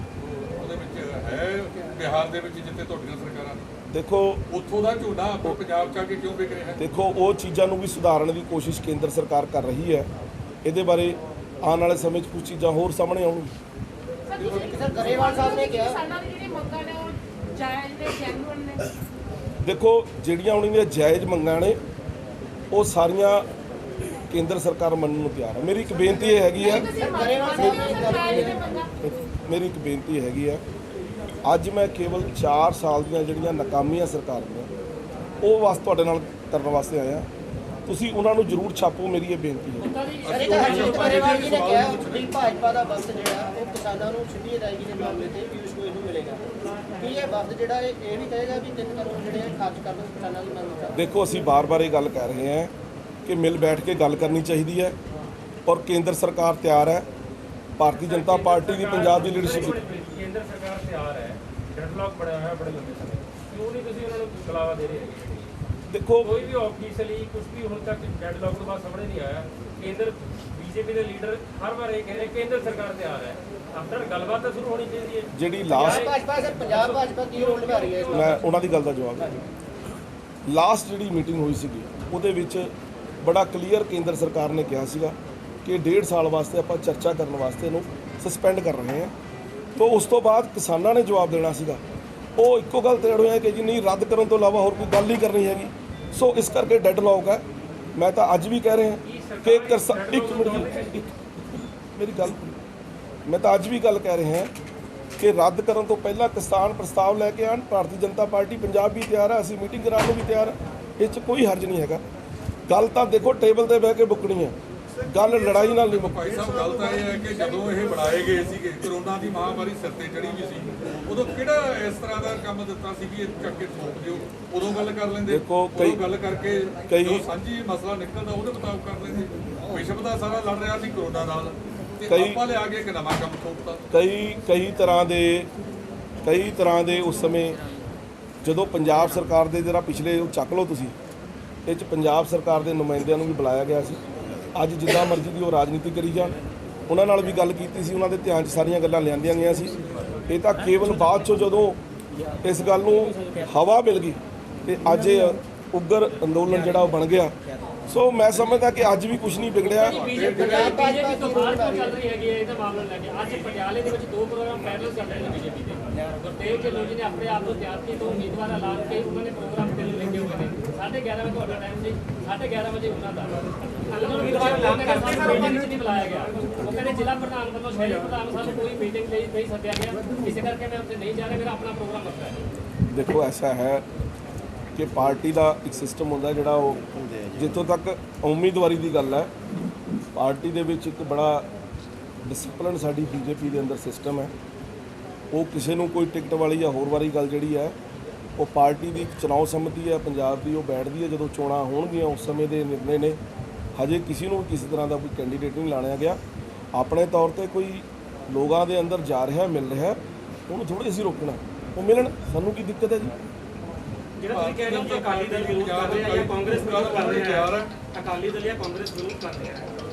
Speaker 6: ਉਹਦੇ ਵਿੱਚ ਹੈ, ਬਿਹਾਰ ਦੇ ਵਿੱਚ ਜਿੱਥੇ ਤੁਹਾਡੀਆਂ ਸਰਕਾਰਾਂ ਨੇ?
Speaker 2: ਦੇਖੋ
Speaker 6: ਉੱਥੋਂ ਦਾ ਝੋਨਾ ਆਪਾਂ ਪੰਜਾਬ 'ਚ ਆ ਕੇ ਕਿਉਂ ਵਿਕ ਰਿਹਾ ਹੈ?
Speaker 2: ਦੇਖੋ ਉਹ ਚੀਜ਼ਾਂ ਨੂੰ ਵੀ ਸੁਧਾਰਨ ਦੀ ਕੋਸ਼ਿਸ਼ ਕੇਂਦਰ ਸਰਕਾਰ ਕਰ ਰਹੀ ਹੈ। ਇਹਦੇ ਬਾਰੇ ਆਉਣ ਵਾਲੇ ਸਮੇਂ 'ਚ ਕੁਝ ਚੀਜ਼ਾਂ ਹੋਰ ਸਾਹਮਣੇ ਆਉਣਗੀਆਂ।
Speaker 7: ਸਰ ਗਰੇਵਾਲ ਸਾਹਿਬ ਨੇ ਕਿਹਾ ਕਿਸਾਨਾਂ ਦੀ ਜਿਹੜੀ ਮੰਗਾਂ ਨੇ ਉਹ ਜਾਇਜ਼ ਤੇ ਜੈਨੂਇਨ ਨੇ।
Speaker 2: ਦੇਖੋ ਜਿਹੜੀਆਂ ਉਹਨਾਂ ਦੀਆਂ ਜਾਇਜ਼ ਮੰਗਾਂ ਨੇ ਉਹ ਸਾਰੀਆਂ ਕੇਂਦਰ ਸਰਕਾਰ ਮੰਨਣ ਨੂੰ ਤਿਆਰ ਹੈ। ਮੇਰੀ ਇੱਕ ਬੇਨਤੀ ਇਹ ਹੈਗੀ ਹੈ ਅੱਜ ਮੈਂ ਕੇਵਲ 4 ਸਾਲ ਦੀਆਂ ਜਿਹੜੀਆਂ ਨਾਕਾਮੀਆਂ ਸਰਕਾਰ ਦੀਆਂ ਉਹ ਵਾਸਤੇ ਤੁਹਾਡੇ ਨਾਲ ਕਰਨ ਵਾਸਤੇ ਆਇਆ। ਤੁਸੀਂ ਉਹਨਾਂ ਨੂੰ ਜ਼ਰੂਰ ਛਾਪੋ, ਮੇਰੀ ਇਹ ਬੇਨਤੀ ਹੈ।
Speaker 7: ਸਰ ਇਹ ਤਾਂ ਹਰਜੀਤ ਗਰੇਵਾਲ ਜੀ ਨੇ ਕਿਹਾ ਵੀ ਭਾਜਪਾ ਦਾ ਵਕਤ ਜਿਹੜਾ ਉਹ ਕਿਸਾਨਾਂ ਨੂੰ ਸਿੱਧੀ ਅਦਾਇਗੀ ਦੇ ਮਾਮਲੇ ਤੇ ਪੀਯੂਸ਼ ਗੋਇਲ ਨੂੰ ਮਿਲੇਗਾ। ਕੀ ਇਹ ਵਕਤ ਜਿਹੜਾ ਇਹ ਵੀ ਕਹੇਗਾ ਵੀ 3 ਕਰੋੜ ਜਿਹੜੇ ਖਰਚ ਕਰ ਦੋ ਕਿਸਾਨਾਂ ਦੀ ਮੰਗ ਕਰ?
Speaker 2: ਦੇਖੋ ਅਸੀਂ ਬਾਰ-ਬਾਰ ਇਹ ਗੱਲ ਕਰ ਰਹੇ ਹਾਂ ਕਿ ਮਿਲ ਬੈਠ ਕੇ ਗੱਲ ਕਰਨੀ ਚਾਹੀਦੀ ਹੈ ਔਰ ਕੇਂਦਰ ਸਰਕਾਰ ਤਿਆਰ ਹੈ। ਭਾਰਤੀ ਜਨਤਾ ਪਾਰਟੀ ਦੀ ਪੰਜਾਬ ਦੀ ਲੀਡਰਸ਼ਿਪ
Speaker 4: ਕੇਂਦਰ ਸਰਕਾਰ ਤਿਆਰ ਹੈ, ਡੈਡਲੌਕ ਬਣਿਆ ਹੋਇਆ ਬੜੇ ਲੰਬੇ ਸਮੇਂ, ਕਿਉਂ ਨਹੀਂ ਤੁਸੀਂ ਉਹਨਾਂ ਨੂੰ ਬੁਲਾਵਾ ਦੇ ਰਹੇ ਹੈਗੇ?
Speaker 2: ਦੇਖੋ
Speaker 4: ਕੋਈ ਵੀ ਆਫੀਸ਼ੀਅਲੀ ਕੁਝ ਵੀ ਹੁਣ ਤੱਕ ਡੈਡਲੌਕ ਤੋਂ ਬਾਅਦ ਸਾਹਮਣੇ ਨਹੀਂ ਆਇਆ। ਕੇਂਦਰ ਬੀਜੇਪੀ ਦੇ ਲੀਡਰ ਹਰ ਵਾਰ ਇਹ ਕਹਿ ਰਹੇ ਕੇਂਦਰ ਸਰਕਾਰ ਤਿਆਰ ਹੈ। ਆਪਣਾ ਗੱਲਬਾਤ ਤਾਂ ਸ਼ੁਰੂ ਹੋਣੀ ਚਾਹੀਦੀ ਹੈ।
Speaker 2: ਜਿਹੜੀ ਲਾਸਟ
Speaker 7: ਭਾਜਪਾ ਸਰ ਪੰਜਾਬ ਭਾਜਪਾ ਕੀ ਰੋਲ ਨਿਭਾ ਰਹੀ ਹੈ?
Speaker 2: ਮੈਂ ਉਹਨਾਂ ਦੀ ਗੱਲ ਦਾ ਜਵਾਬ ਦਿੰਦਾ। ਲਾਸਟ ਜਿਹੜੀ ਮੀਟਿੰਗ ਹੋਈ ਸੀਗੀ ਉਹਦੇ ਵਿੱਚ ਬੜਾ ਕਲੀਅਰ ਕੇਂਦਰ ਸਰਕਾਰ ਨੇ ਕਿਹਾ ਸੀਗਾ ਕਿ 1.5 ਸਾਲ ਵਾਸਤੇ ਆਪਾਂ ਚਰਚਾ ਕਰਨ ਵਾਸਤੇ ਇਹਨੂੰ ਸਸਪੈਂਡ ਕਰ ਰਹੇ ਹਾਂ। ਤਾਂ ਉਸ ਤੋਂ ਬਾਅਦ ਕਿਸਾਨਾਂ ਨੇ ਜਵਾਬ ਦੇਣਾ ਸੀਗਾ। ਉਹ ਇੱਕੋ ਗੱਲ ਤੇ ਅੜ ਹੋਏ ਕਿ ਜੀ ਨਹੀਂ, ਰੱਦ ਕਰਨ ਤੋਂ ਇਲਾਵਾ ਹੋਰ ਕੋਈ ਗੱਲ ਨਹੀਂ ਕਰਨੀ ਹੈਗੀ। ਸੋ ਇਸ ਕਰਕੇ ਡੈਡਲੌਕ ਹੈ। ਮੈਂ ਤਾਂ ਅੱਜ ਵੀ ਕਹਿ ਰਿਹਾ ਕਿ ਇੱਕ ਮਿੰਟ ਮੇਰੀ ਗੱਲ, ਮੈਂ ਤਾਂ ਅੱਜ ਵੀ ਗੱਲ ਕਹਿ ਰਿਹਾ ਕਿ ਰੱਦ ਕਰਨ ਤੋਂ ਪਹਿਲਾਂ ਕਿਸਾਨ ਪ੍ਰਸਤਾਵ ਲੈ ਕੇ ਆਉਣ। ਭਾਰਤੀ ਜਨਤਾ ਪਾਰਟੀ ਪੰਜਾਬ ਵੀ ਤਿਆਰ ਹੈ, ਅਸੀਂ ਮੀਟਿੰਗ ਕਰਾਉਣ ਨੂੰ ਵੀ ਤਿਆਰ ਹਾਂ। ਇਹ 'ਚ ਕੋਈ ਹਰਜ ਨਹੀਂ ਹੈਗਾ। ਗੱਲ ਤਾਂ ਦੇਖੋ ਟੇਬਲ ਤੇ ਬਹਿ ਕੇ ਮੁੱਕਣੀ ਹੈ, ਗੱਲ ਲੜਾਈ ਨਾਲ ਨਹੀਂ ਮੁੱਕਣੀ।
Speaker 6: ਭਾਈ ਸਾਹਿਬ ਗੱਲ ਤਾਂ ਇਹ ਹੈ ਕਿ ਜਦੋਂ ਇਹ ਬਣਾਏ ਗਏ ਸੀਗੇ, ਕਰੋਨਾ ਦੀ ਮਹਾਮਾਰੀ ਸਿਰ ਤੇ ਚੜੀ ਵੀ ਸੀ, ਉਦੋਂ ਕਿਹੜਾ ਇਸ ਤਰ੍ਹਾਂ ਦਾ ਕੰਮ ਦਿੱਤਾ ਸੀ ਵੀ ਇਹ ਚੱਕ ਕੇ ਠੋਕ ਦਿਓ? ਉਦੋਂ ਗੱਲ ਕਰ ਲੈਂਦੇ,
Speaker 2: ਦੇਖੋ
Speaker 6: ਉਦੋਂ ਗੱਲ ਕਰਕੇ ਜਦੋਂ ਸਾਂਝੀ ਮਸਲਾ ਨਿਕਲਦਾ ਉਹਦੇ ਮੁਤਾਬਕ ਕਰ ਲੈਂਦੇ। ਵਿਸ਼ਵ ਦਾ ਸਾਰਾ ਲੜ ਰਿਹਾ ਸੀ ਕਰੋਨਾ ਨਾਲ ਤੇ ਆਪਾਂ ਲਿਆ ਕੇ ਇੱਕ ਨਵਾਂ ਕੰਮ ਥੋਪਤਾ। ਕਈ ਤਰ੍ਹਾਂ ਦੇ ਉਸ ਸਮੇਂ ਜਦੋਂ ਪੰਜਾਬ ਸਰਕਾਰ ਦੇ ਜਿਹੜਾ ਪਿਛਲੇ ਉਹ ਚੱਕ ਲਓ ਤੁਸੀਂ, ਇਹ 'ਚ ਪੰਜਾਬ ਸਰਕਾਰ ਦੇ ਨੁਮਾਇੰਦਿਆਂ ਨੂੰ ਵੀ ਬੁਲਾਇਆ ਗਿਆ ਸੀ। ਅੱਜ ਜਿੱਦਾਂ ਮਰਜ਼ੀ ਦੀ ਉਹ ਰਾਜਨੀਤੀ ਕਰੀ ਜਾਣ, ਉਹਨਾਂ ਨਾਲ ਵੀ ਗੱਲ ਕੀਤੀ ਸੀ, ਉਹਨਾਂ ਦੇ ਧਿਆਨ 'ਚ ਸਾਰੀਆਂ ਗੱਲਾਂ ਲਿਆਂਦੀਆਂ ਗਈਆਂ ਸੀ। ਇਹ ਤਾਂ ਕੇਵਲ ਬਾਅਦ 'ਚੋਂ ਜਦੋਂ ਇਸ ਗੱਲ ਨੂੰ ਹਵਾ ਮਿਲ ਗਈ ਤੇ ਅੱਜ ਇਹ ਉਗਰ ਅੰਦੋਲਨ ਜਿਹੜਾ ਉਹ ਬਣ ਗਿਆ। ਸੋ ਮੈਂ ਸਮਝਦਾ ਕਿ ਅੱਜ ਵੀ ਕੁਝ ਨਹੀਂ ਵਿਗੜਿਆ।
Speaker 4: ਬੀਜੇਪੀ ਤੋਂ ਬਾਹਰ ਕਿਉਂ ਚੱਲ ਰਹੀ ਹੈਗੀ ਹੈ ਇਹਦਾ ਮਾਮਲਾ ਲੈ ਕੇ? ਅੱਜ ਪਟਿਆਲੇ ਦੇ ਵਿੱਚ 2 ਪ੍ਰੋਗਰਾਮ ਪੈਰਲਲ ਚੱਲ ਰਹੇ ਨੇ ਬੀਜੇਪੀ ਦੇ। ਗੁਰਤੇਜ ਢਿੱਲੋਂ ਜੀ ਨੇ ਆਪਣੇ ਆਪ ਨੂੰ ਤਿਆਰ ਕੀਤਾ, ਉਮੀਦਵਾਰ ਐਲਾਨ ਕੇ ਉਹਨਾਂ ਨੇ ਪ੍ਰੋਗਰਾਮ ਤਿੰਨ ਲਿਖੇ ਹੋਏ ਨੇ। 11:30 ਵਜੇ ਤੁਹਾਡਾ ਟਾਈਮ ਸੀ, 11:30 ਵਜੇ ਉਹਨਾਂ ਦਾ ਉਮੀਦਵਾਰ ਐਲਾਨ ਕਰਕੇ ਸਾਨੂੰ ਮੀਟਿੰਗ 'ਚ ਨਹੀਂ ਬੁਲਾਇਆ ਗਿਆ। ਉਹ ਕਹਿੰਦੇ ਜ਼ਿਲ੍ਹਾ ਪ੍ਰਧਾਨ ਵੱਲੋਂ ਸ਼ਹਿਰੀ ਪ੍ਰਧਾਨ ਸਾਨੂੰ ਕੋਈ ਮੀਟਿੰਗ ਲਈ ਨਹੀਂ ਸੱਦਿਆ ਗਿਆ, ਇਸੇ ਕਰਕੇ ਮੈਂ ਉੱਥੇ ਨਹੀਂ ਜਾ ਰਿਹਾ, ਮੇਰਾ ਆਪਣਾ ਪ੍ਰੋਗਰਾਮ ਵੱਖਰਾ ਹੈ।
Speaker 2: ਦੇਖੋ ਐਸਾ ਹੈ ਕਿ ਪਾਰਟੀ ਦਾ ਇੱਕ ਸਿਸਟਮ ਹੁੰਦਾ ਜਿਹੜਾ ਉਹ ਜਿੱਥੋਂ ਤੱਕ ਉਮੀਦਵਾਰੀ ਦੀ ਗੱਲ ਹੈ, ਪਾਰਟੀ ਦੇ ਵਿੱਚ ਇੱਕ ਬੜਾ ਡਿਸਪਲਿਨ ਸਾਡੀ ਬੀਜੇਪੀ ਦੇ ਅੰਦਰ ਸਿਸਟਮ ਹੈ। ਉਹ ਕਿਸੇ ਨੂੰ ਕੋਈ ਟਿਕਟ ਵਾਲੀ ਜਾਂ ਹੋਰ ਵਾਲੀ ਗੱਲ ਜਿਹੜੀ ਹੈ ਉਹ ਪਾਰਟੀ ਦੀ ਚੁਣਾਵ ਸਮਿਤੀ ਹੈ ਪੰਜਾਬ ਦੀ, ਉਹ ਬੈਠਦੀ ਹੈ ਜਦੋਂ ਚੋਣਾਂ ਹੋਣਗੀਆਂ ਉਸ ਸਮੇਂ ਦੇ ਨਿਰਣੇ ਨੇ। ਹਜੇ ਕਿਸੇ ਨੂੰ ਕਿਸੇ ਤਰ੍ਹਾਂ ਦਾ ਕੋਈ ਕੈਂਡੀਡੇਟ ਨਹੀਂ ਲਾਣਿਆ ਗਿਆ। ਆਪਣੇ ਤੌਰ ਤੇ ਕੋਈ ਲੋਕਾਂ ਦੇ ਅੰਦਰ ਜਾ ਰਿਹਾ ਮਿਲ ਰਿਹਾ, ਉਹਨੂੰ ਥੋੜ੍ਹੀ ਅਸੀਂ ਰੋਕਣਾ, ਉਹ ਮਿਲਣ, ਸਾਨੂੰ ਕੀ ਦਿੱਕਤ ਹੈ ਜੀ?
Speaker 8: ਜਿਹੜਾ ਤੁਸੀਂ ਕਹਿ ਰਹੇ ਹੋ ਕਿ ਅਕਾਲੀ ਦਲ ਵਿਰੋਧ ਕਰ ਰਿਹਾ ਜਾਂ ਕਾਂਗਰਸ ਵਿਰੋਧ ਕਰ ਰਿਹਾ ਹੈ, ਅਕਾਲੀ ਦਲ ਜਾਂ ਕਾਂਗਰਸ ਵਿਰੋਧ ਕਰ ਰਿਹਾ ਹੈ।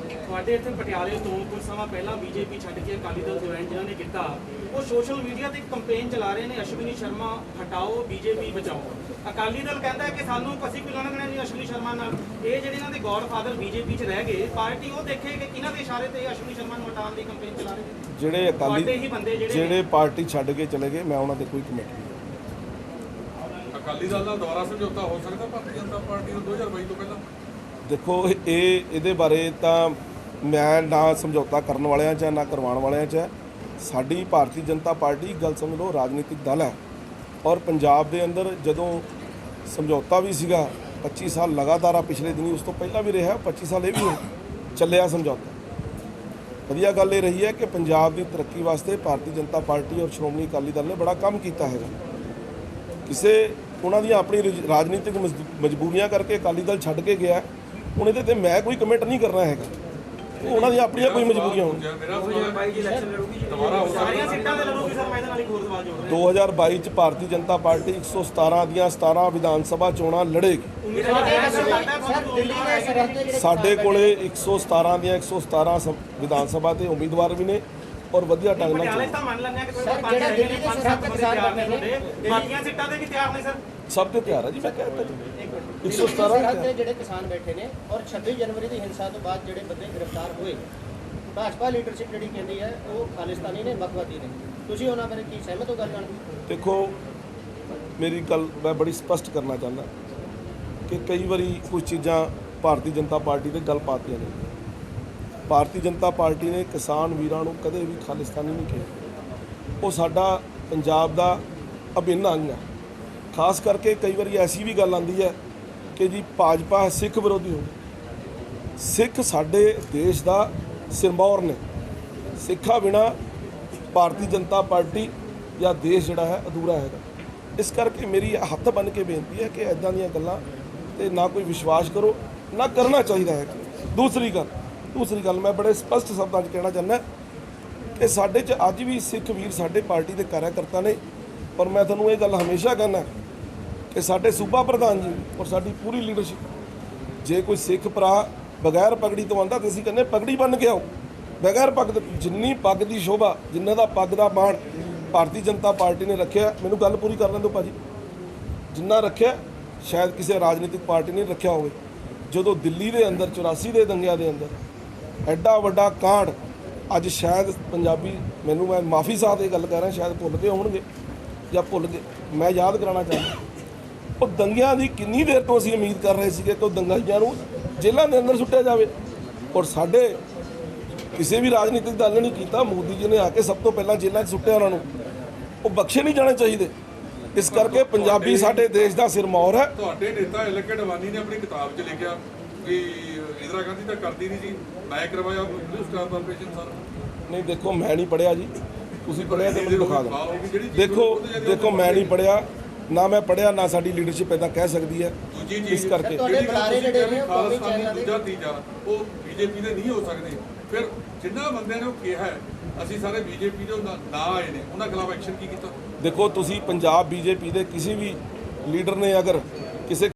Speaker 8: ਤੁਹਾਡੇ ਇੱਥੇ ਪਟਿਆਲੇ ਤੋਂ ਕੁਝ ਸਮਾਂ ਪਹਿਲਾਂ ਬੀਜੇਪੀ ਛੱਡ ਕੇ ਅਕਾਲੀ ਦਲ ਜੁਆਇਨ ਜਿਨ੍ਹਾਂ ਨੇ ਕੀਤਾ, ਉਹ ਸੋਸ਼ਲ ਮੀਡੀਆ ਤੇ ਇੱਕ ਕੰਪੇਨ ਚਲਾ ਰਹੇ ਨੇ, ਅਸ਼ਵਨੀ ਸ਼ਰਮਾ ਹਟਾਓ ਬੀਜੇਪੀ ਬਚਾਓ। ਅਕਾਲੀ ਦਲ ਕਹਿੰਦਾ ਹੈ ਕਿ ਸਾਨੂੰ ਅਸੀਂ ਕੋਈ ਲੈਣਾ ਦੇਣਾ ਨਹੀਂ ਅਸ਼ਵਨੀ ਸ਼ਰਮਾ ਨਾਲ। ਇਹ ਜਿਹੜੇ ਇਹਨਾਂ ਦੇ ਗੌਡਫਾਦਰ ਬੀਜੇਪੀ 'ਚ ਰਹਿ ਗਏ, ਪਾਰਟੀ ਉਹ ਦੇਖੇ ਕਿ ਕਿਹਨਾਂ ਦੇ ਇਸ਼ਾਰੇ ਤੇ ਅਸ਼ਵਨੀ ਸ਼ਰਮਾ ਨੂੰ ਹਟਾਉਣ ਦੀ ਕੰਪੇਨ ਚਲਾ ਰਹੇ ਨੇ।
Speaker 2: ਜਿਹੜੇ ਅਕਾਲੀ
Speaker 8: ਬੰਦੇ
Speaker 2: ਜਿਹੜੇ ਪਾਰਟੀ ਛੱਡ ਕੇ ਚਲੇ ਗਏ, ਮੈਂ ਉਹਨਾਂ ਦੇ ਕੋਈ ਕਮੈਂਟ ਨਹੀਂ।
Speaker 6: ਅਕਾਲੀ ਦਲ ਨਾਲ ਦੁਬਾਰਾ ਸਮਝੌਤਾ ਹੋ ਸਕਦਾ ਭਾਰਤੀ ਜਨਤਾ ਪਾਰਟੀ ਨੂੰ 2022 ਤੋਂ ਪਹਿਲਾਂ?
Speaker 2: ਦੇਖੋ ਇਹਦੇ ਬਾਰੇ ਤਾਂ ਮੈਂ ਨਾ ਸਮਝੌਤਾ ਕਰਨ ਵਾਲਿਆਂ 'ਚ ਨਾ ਕਰਵਾਉਣ ਵਾਲਿਆਂ 'ਚ ਹੈ।
Speaker 6: ਸਾਡੀ ਭਾਰਤੀ ਜਨਤਾ ਪਾਰਟੀ ਗੱਲ ਸਮਝ ਲਓ ਰਾਜਨੀਤਿਕ ਦਲ ਹੈ ਔਰ ਪੰਜਾਬ ਦੇ ਅੰਦਰ ਜਦੋਂ ਸਮਝੌਤਾ ਵੀ ਸੀਗਾ 25 ਸਾਲ ਲਗਾਤਾਰ ਆ ਪਿਛਲੇ ਦਿਨੀ ਉਸ ਤੋਂ ਪਹਿਲਾਂ ਵੀ ਰਿਹਾ 25 ਸਾਲ ਇਹ ਵੀ ਚੱਲਿਆ ਸਮਝੌਤਾ। ਵਧੀਆ ਗੱਲ ਇਹ ਰਹੀ ਹੈ ਕਿ ਪੰਜਾਬ ਦੀ ਤਰੱਕੀ ਵਾਸਤੇ ਭਾਰਤੀ ਜਨਤਾ ਪਾਰਟੀ ਔਰ ਸ਼੍ਰੋਮਣੀ ਅਕਾਲੀ ਦਲ ਨੇ ਬੜਾ ਕੰਮ ਕੀਤਾ ਹੈਗਾ। ਕਿਸੇ ਉਹਨਾਂ ਦੀਆਂ ਆਪਣੀ ਰਾਜਨੀਤਿਕ ਮਜਬੂਰੀਆਂ ਕਰਕੇ ਅਕਾਲੀ ਦਲ ਛੱਡ ਕੇ ਗਿਆ, ਹੁਣ ਇਹਦੇ ਤੇ ਮੈਂ ਕੋਈ ਕਮੈਂਟ ਨਹੀਂ ਕਰਨਾ ਹੈਗਾ, ਉਹਨਾਂ ਦੀਆਂ ਆਪਣੀਆਂ ਕੋਈ ਮਜਬੂਰੀਆਂ ਹੋਣ।
Speaker 5: 2022 ਦੀ ਇਲੈਕਸ਼ਨ ਲੜੂਗੀ ਜੀ
Speaker 8: ਸਾਰੀਆਂ ਸੀਟਾਂ ਤੇ ਲੜੂਗੀ ਸਰ, ਮੈਂ ਇਹਦੇ ਨਾਲ ਇੱਕ ਹੋਰ ਸਵਾਲ ਜੋੜ
Speaker 6: 2022 ਚ ਭਾਰਤੀ ਜਨਤਾ ਪਾਰਟੀ 117 ਦੀਆਂ 17 ਵਿਧਾਨ ਸਭਾ ਚੋਣਾਂ ਲੜੇਗੀ। ਸਾਡੇ ਕੋਲੇ 117 ਦੀਆਂ 117 ਵਿਧਾਨ ਸਭਾ ਤੇ ਉਮੀਦਵਾਰ ਵੀ ਨੇ ਔਰ ਵਧੀਆ ਢੰਗ ਨਾਲ
Speaker 8: ਪਟਿਆਲੇ ਤਾਂ ਮੰਨ ਲੈਂਦੇ ਆ ਕਿ 2005 ਬਾਕੀਆਂ ਸੀਟਾਂ ਤੇ ਵੀ ਤਿਆਰ ਨੇ ਸਰ।
Speaker 6: ਸਭ ਤੇ ਤਿਆਰ ਹੈ ਜੀ, ਮੈਂ ਕਹਿ ਦਿੱਤਾ ਜੀ 117
Speaker 7: ਦੇ ਜਿਹੜੇ ਕਿਸਾਨ ਬੈਠੇ ਨੇ ਔਰ 26 ਜਨਵਰੀ ਦੀ ਹਿੰਸਾ ਤੋਂ ਬਾਅਦ ਜਿਹੜੇ ਬੰਦੇ ਗ੍ਰਿਫਤਾਰ ਹੋਏ, ਭਾਜਪਾ ਲੀਡਰਸ਼ਿਪ ਜਿਹੜੀ ਕਹਿੰਦੀ ਹੈ ਉਹ ਖਾਲਿਸਤਾਨੀ ਨੇ, ਵੱਖਵਾਦੀ ਨੇ, ਤੁਸੀਂ ਉਹਨਾਂ ਬਾਰੇ ਕੀ ਸਹਿਮਤ ਹੋ ਗੱਲ ਨਾਲ?
Speaker 6: ਦੇਖੋ ਮੇਰੀ ਗੱਲ ਮੈਂ ਬੜੀ ਸਪਸ਼ਟ ਕਰਨਾ ਚਾਹੁੰਦਾ ਕਿ ਕਈ ਵਾਰੀ ਕੁਝ ਚੀਜ਼ਾਂ ਭਾਰਤੀ ਜਨਤਾ ਪਾਰਟੀ ਦੇ ਗੱਲ ਪਾਤੀਆਂ ਨੇ। ਭਾਰਤੀ ਜਨਤਾ ਪਾਰਟੀ ਨੇ ਕਿਸਾਨ ਵੀਰਾਂ ਨੂੰ ਕਦੇ ਵੀ ਖਾਲਿਸਤਾਨੀ ਨਹੀਂ ਕਿਹਾ, ਉਹ ਸਾਡਾ ਪੰਜਾਬ ਦਾ ਅਭਿੰਨ ਅੰਗ ਹੈ। ਖਾਸ ਕਰਕੇ ਕਈ ਵਾਰੀ ਐਸੀ ਵੀ ਗੱਲ ਆਉਂਦੀ ਹੈ ਕਿ ਜੀ ਭਾਜਪਾ ਸਿੱਖ ਵਿਰੋਧੀ ਹੋ ਗਈ। ਸਿੱਖ ਸਾਡੇ ਦੇਸ਼ ਦਾ ਸਿਰਮੌਰ ਨੇ, ਸਿੱਖਾਂ ਬਿਨਾ ਭਾਰਤੀ ਜਨਤਾ ਪਾਰਟੀ ਜਾਂ ਦੇਸ਼ ਜਿਹੜਾ ਹੈ ਅਧੂਰਾ ਹੈਗਾ। ਇਸ ਕਰਕੇ ਮੇਰੀ ਹੱਥ ਬੰਨ੍ਹ ਕੇ ਬੇਨਤੀ ਹੈ ਕਿ ਇੱਦਾਂ ਦੀਆਂ ਗੱਲਾਂ ਤੇ ਨਾ ਕੋਈ ਵਿਸ਼ਵਾਸ ਕਰੋ, ਨਾ ਕਰਨਾ ਚਾਹੀਦਾ ਹੈ। ਦੂਸਰੀ ਗੱਲ ਮੈਂ ਬੜੇ ਸਪਸ਼ਟ ਸ਼ਬਦਾਂ 'ਚ ਕਹਿਣਾ ਚਾਹੁੰਦਾ ਕਿ ਸਾਡੇ 'ਚ ਅੱਜ ਵੀ ਸਿੱਖ ਵੀਰ ਸਾਡੇ ਪਾਰਟੀ ਦੇ ਕਾਰਜਕਰਤਾ ਨੇ ਔਰ ਮੈਂ ਤੁਹਾਨੂੰ ਇਹ ਗੱਲ ਹਮੇਸ਼ਾ ਕਹਿੰਦਾ ਕਿ ਸਾਡੇ ਸੂਬਾ ਪ੍ਰਧਾਨ ਜੀ ਔਰ ਸਾਡੀ ਪੂਰੀ ਲੀਡਰਸ਼ਿਪ, ਜੇ ਕੋਈ ਸਿੱਖ ਭਰਾ ਬਗੈਰ ਪਗੜੀ ਤੋਂ ਆਉਂਦਾ ਤਾਂ ਅਸੀਂ ਕਹਿੰਦੇ ਪਗੜੀ ਬੰਨ੍ਹ ਕੇ ਆਓ। ਬਗੈਰ ਪੱਗ ਦੇ ਜਿੰਨੀ ਪੱਗ ਦੀ ਸ਼ੋਭਾ, ਜਿੰਨਾ ਦਾ ਪੱਗ ਦਾ ਮਾਣ ਭਾਰਤੀ ਜਨਤਾ ਪਾਰਟੀ ਨੇ ਰੱਖਿਆ, ਮੈਨੂੰ ਗੱਲ ਪੂਰੀ ਕਰਨ ਦਿਓ ਭਾਜੀ, ਜਿੰਨਾ ਰੱਖਿਆ ਸ਼ਾਇਦ ਕਿਸੇ ਰਾਜਨੀਤਿਕ ਪਾਰਟੀ ਨੇ ਰੱਖਿਆ ਹੋਵੇ। ਜਦੋਂ ਦਿੱਲੀ ਦੇ ਅੰਦਰ 84 ਦੇ ਦੰਗਿਆਂ ਦੇ ਅੰਦਰ ਐਡਾ ਵੱਡਾ ਕਾਂਡ, ਅੱਜ ਸ਼ਾਇਦ ਪੰਜਾਬੀ, ਮੈਨੂੰ ਮੈਂ ਮਾਫੀ ਸਾਥ ਇਹ ਗੱਲ ਕਰ ਰਿਹਾ, ਸ਼ਾਇਦ ਭੁੱਲ ਗਏ ਹੋਣਗੇ ਜਾਂ ਭੁੱਲ ਗਏ, ਮੈਂ ਯਾਦ ਕਰਾਉਣਾ ਚਾਹੁੰਦਾ ਉਹ ਦੰਗਿਆਂ ਦੀ ਕਿੰਨੀ ਦੇਰ ਤੋਂ ਅਸੀਂ ਉਮੀਦ ਕਰ ਰਹੇ ਸੀਗੇ ਕਿ ਉਹ ਦੰਗਾਈਆਂ ਨੂੰ ਜੇਲ੍ਹਾਂ ਦੇ ਅੰਦਰ ਸੁੱਟਿਆ ਜਾਵੇ ਔਰ ਸਾਡੇ ਕਿਸੇ ਵੀ ਰਾਜਨੀਤਿਕ ਦਲ ਨੇ ਨਹੀਂ ਕੀਤਾ। ਮੋਦੀ ਜੀ ਨੇ ਆ ਕੇ ਸਭ ਤੋਂ ਪਹਿਲਾਂ ਜੇਲ੍ਹਾਂ 'ਚ ਸੁੱਟਿਆ ਉਹਨਾਂ ਨੂੰ, ਉਹ ਬਖਸ਼ੇ ਨਹੀਂ ਜਾਣੇ ਚਾਹੀਦੇ। ਇਸ ਕਰਕੇ ਪੰਜਾਬੀ ਸਾਡੇ ਦੇਸ਼ ਦਾ ਸਿਰਮੌਰ ਹੈ।
Speaker 9: ਤੁਹਾਡੇ ਨੇਤਾ ਐਲਕੇ ਅਡਵਾਨੀ ਨੇ ਆਪਣੀ ਕਿਤਾਬ 'ਚ ਲਿਖਿਆ ਕਿ ਇੰਦਰਾ ਗਾਂਧੀ ਤਾਂ ਕਰਦੀ ਨਹੀਂ ਜੀ, ਮੈਂ ਕਰਵਾਇਆ ਬਲੂ ਸਟਾਰ ਕਾਰਪੋਰੇਸ਼ਨ ਸਰ। ਨਹੀਂ
Speaker 6: ਦੇਖੋ ਮੈਂ ਨਹੀਂ ਪੜ੍ਹਿਆ ਜੀ, ਤੁਸੀਂ ਪੜ੍ਹਿਆ ਤਾਂ ਮੈਨੂੰ ਦਿਖਾ ਦਿਓ। ਦੇਖੋ ਮੈਂ ਨਹੀਂ ਪੜ੍ਹਿਆ, ਨਾ ਮੈਂ ਪੜ੍ਹਿਆ, ਨਾ ਸਾਡੀ ਲੀਡਰਸ਼ਿਪ ਇੱਦਾਂ ਕਹਿ ਸਕਦੀ ਹੈ।
Speaker 9: ਦੂਜੀ
Speaker 6: ਇਸ ਕਰਕੇ
Speaker 9: ਜਿਹੜੀ ਖਾਲਿਸਤਾਨੀ ਦੂਜਾ ਤੀਜਾ ਉਹ ਬੀਜੇਪੀ ਦੇ ਨਹੀਂ ਹੋ ਸਕਦੇ। ਫਿਰ ਜਿੰਨਾ ਬੰਦਿਆਂ ਨੇ ਉਹ ਕਿਹਾ ਅਸੀਂ ਸਾਰੇ ਬੀਜੇਪੀ ਦੇ ਨਾ ਆਏ ਨੇ, ਉਹਨਾਂ ਖਿਲਾਫ ਐਕਸ਼ਨ ਕੀ ਕੀਤਾ?
Speaker 6: ਦੇਖੋ ਤੁਸੀਂ ਪੰਜਾਬ ਬੀਜੇਪੀ ਦੇ ਕਿਸੇ ਵੀ ਲੀਡਰ ਨੇ ਅਗਰ ਕਿਸੇ